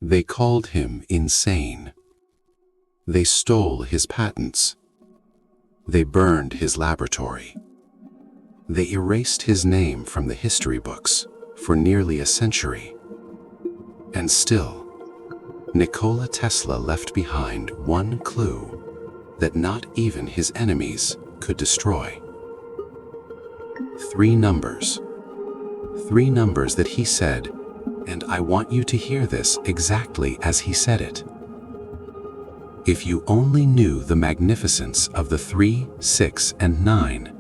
They called him insane. They stole his patents. They burned his laboratory. They erased his name from the history books for nearly a century. And still, Nikola Tesla left behind one clue that not even his enemies could destroy. 3 numbers. 3 numbers that he said, and I want you to hear this exactly as he said it. If you only knew the magnificence of the 3, 6, and 9,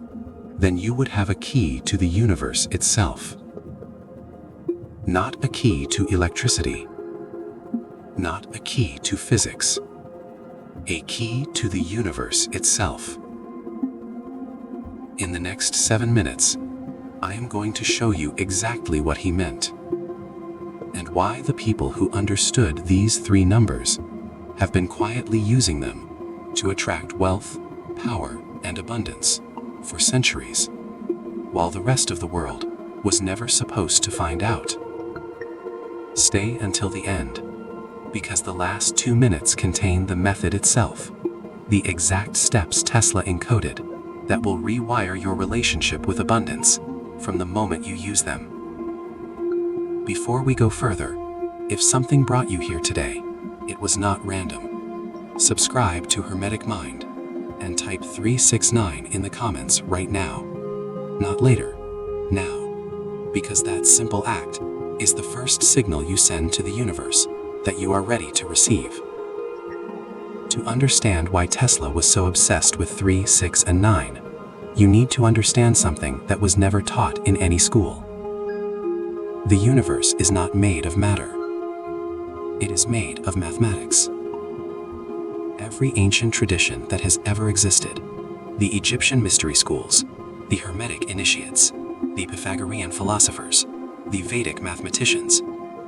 then you would have a key to the universe itself. Not a key to electricity. Not a key to physics. A key to the universe itself. In the next 7 minutes, I am going to show you exactly what he meant, and why the people who understood these 3 numbers have been quietly using them to attract wealth, power, and abundance for centuries, while the rest of the world was never supposed to find out. Stay until the end, because the last 2 minutes contain the method itself, the exact steps Tesla encoded that will rewire your relationship with abundance from the moment you use them. Before we go further, if something brought you here today, it was not random. Subscribe to Hermetic Mind and type 369 in the comments right now. Not later, now. Because that simple act is the first signal you send to the universe that you are ready to receive. To understand why Tesla was so obsessed with 3, 6, and 9, you need to understand something that was never taught in any school. The universe is not made of matter. It is made of mathematics. Every ancient tradition that has ever existed, the Egyptian mystery schools, the Hermetic initiates, the Pythagorean philosophers, the Vedic mathematicians,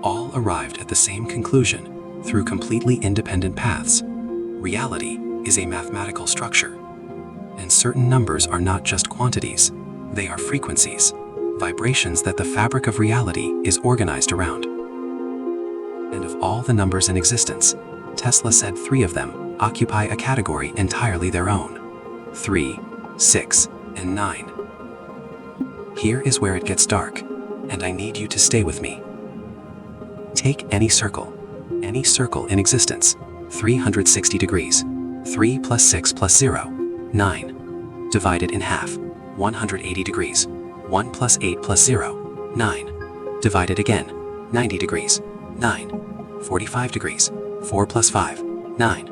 all arrived at the same conclusion through completely independent paths. Reality is a mathematical structure, and certain numbers are not just quantities, they are frequencies, vibrations that the fabric of reality is organized around. And of all the numbers in existence, Tesla said 3 of them occupy a category entirely their own: 3, 6, and 9. Here is where it gets dark, and I need you to stay with me. Take any circle in existence, 360 degrees, 3 plus 6 plus 0, 9. Divided in half, 180 degrees, 1 plus 8 plus 0, 9. Divided again, 90 degrees, 9. 45 degrees, 4 plus 5, 9.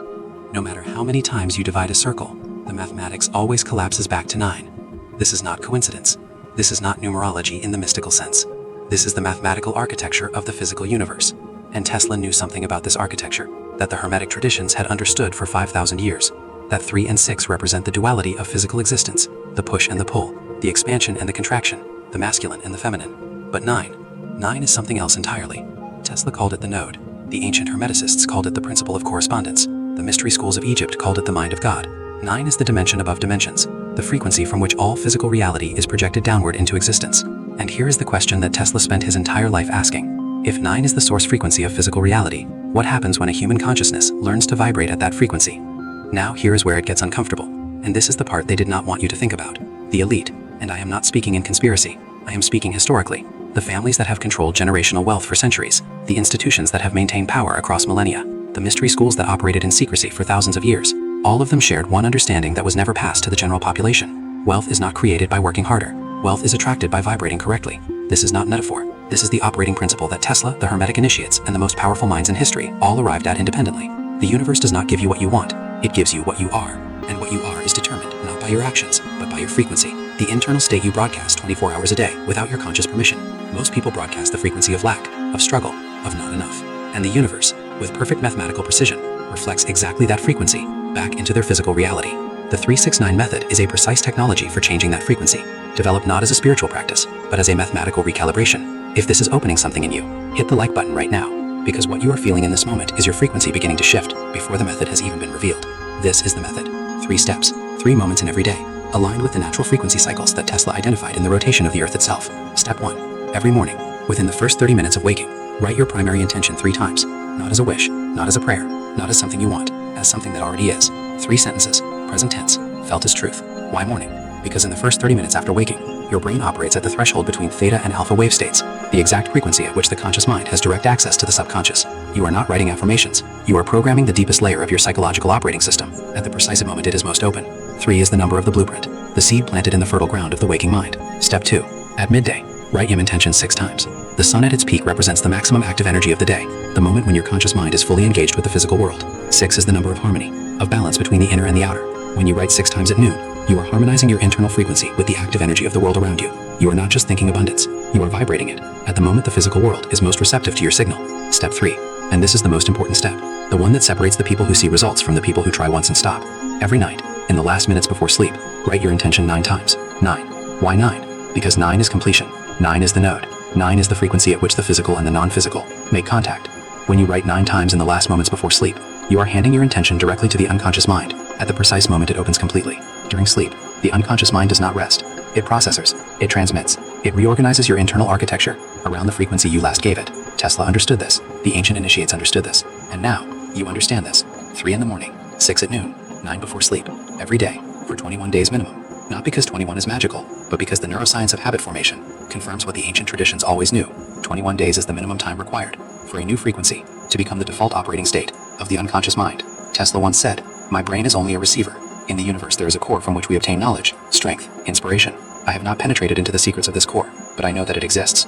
No matter how many times you divide a circle, the mathematics always collapses back to 9. This is not coincidence. This is not numerology in the mystical sense. This is the mathematical architecture of the physical universe. And Tesla knew something about this architecture that the Hermetic traditions had understood for 5,000 years. That 3 and 6 represent the duality of physical existence, the push and the pull, the expansion and the contraction, the masculine and the feminine. But 9 is something else entirely. Tesla called it the node. The ancient Hermeticists called it the principle of correspondence. The mystery schools of Egypt called it the mind of God. 9 is the dimension above dimensions, the frequency from which all physical reality is projected downward into existence. And here is the question that Tesla spent his entire life asking. If 9 is the source frequency of physical reality, what happens when a human consciousness learns to vibrate at that frequency? Now here is where it gets uncomfortable. And this is the part they did not want you to think about. The elite, and I am not speaking in conspiracy, I am speaking historically. The families that have controlled generational wealth for centuries, the institutions that have maintained power across millennia, the mystery schools that operated in secrecy for thousands of years, all of them shared one understanding that was never passed to the general population. Wealth is not created by working harder. Wealth is attracted by vibrating correctly. This is not metaphor. This is the operating principle that Tesla, the Hermetic initiates, and the most powerful minds in history all arrived at independently. The universe does not give you what you want. It gives you what you are. And what you are is determined not by your actions, but by your frequency. The internal state you broadcast 24 hours a day without your conscious permission. Most people broadcast the frequency of lack, of struggle, of not enough. And the universe, with perfect mathematical precision, reflects exactly that frequency back into their physical reality. The 369 method is a precise technology for changing that frequency, developed not as a spiritual practice, but as a mathematical recalibration. If this is opening something in you, hit the like button right now, because what you are feeling in this moment is your frequency beginning to shift before the method has even been revealed. This is the method. 3 steps, 3 moments in every day, aligned with the natural frequency cycles that Tesla identified in the rotation of the Earth itself. Step 1. Every morning, within the first 30 minutes of waking, Write your primary intention 3 times, not as a wish, not as a prayer, not as something you want, as something that already is. 3 sentences, present tense, felt as truth. Why morning? Because in the first 30 minutes after waking, your brain operates at the threshold between theta and alpha wave states, the exact frequency at which the conscious mind has direct access to the subconscious. You are not writing affirmations. You are programming the deepest layer of your psychological operating system at the precise moment it is most open. 3 is the number of the blueprint, the seed planted in the fertile ground of the waking mind. Step 2. At midday, write your intention 6 times. The sun at its peak represents the maximum active energy of the day, the moment when your conscious mind is fully engaged with the physical world. 6 is the number of harmony, of balance between the inner and the outer. When you write 6 times at noon, you are harmonizing your internal frequency with the active energy of the world around you. You are not just thinking abundance, you are vibrating it at the moment the physical world is most receptive to your signal. Step 3. And this is the most important step, the one that separates the people who see results from the people who try once and stop. Every night, in the last minutes before sleep, write your intention 9 times. 9. Why 9? Because 9 is completion. 9 is the node. 9 is the frequency at which the physical and the non-physical make contact. When you write 9 times in the last moments before sleep, you are handing your intention directly to the unconscious mind at the precise moment it opens completely. During sleep, the unconscious mind does not rest. It processes, it transmits, it reorganizes your internal architecture around the frequency you last gave it. Tesla understood this, the ancient initiates understood this, and now, you understand this. 3 in the morning, 6 at noon, 9 before sleep, every day, for 21 days minimum. Not because 21 is magical, but because the neuroscience of habit formation confirms what the ancient traditions always knew. 21 days is the minimum time required for a new frequency to become the default operating state of the unconscious mind. Tesla once said, "My brain is only a receiver. In the universe there is a core from which we obtain knowledge, strength, inspiration. I have not penetrated into the secrets of this core, but I know that it exists."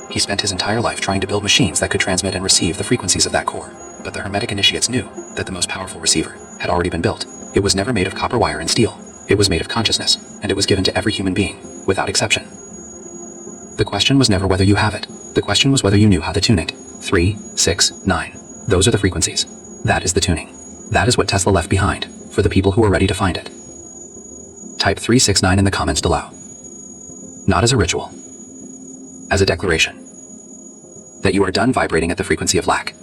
He spent his entire life trying to build machines that could transmit and receive the frequencies of that core. But the Hermetic initiates knew that the most powerful receiver had already been built. It was never made of copper wire and steel. It was made of consciousness, and it was given to every human being, without exception. The question was never whether you have it. The question was whether you knew how to tune it. 3, 6, 9. Those are the frequencies. That is the tuning. That is what Tesla left behind, for the people who are ready to find it. Type 369 in the comments below. Not as a ritual. As a declaration. That you are done vibrating at the frequency of lack.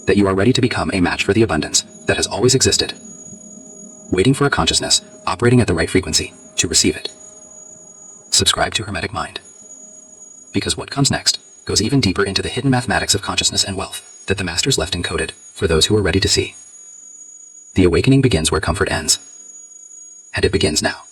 That you are ready to become a match for the abundance that has always existed. Waiting for a consciousness operating at the right frequency to receive it. Subscribe to Hermetic Mind. Because what comes next goes even deeper into the hidden mathematics of consciousness and wealth that the masters left encoded for those who are ready to see. The awakening begins where comfort ends. And it begins now.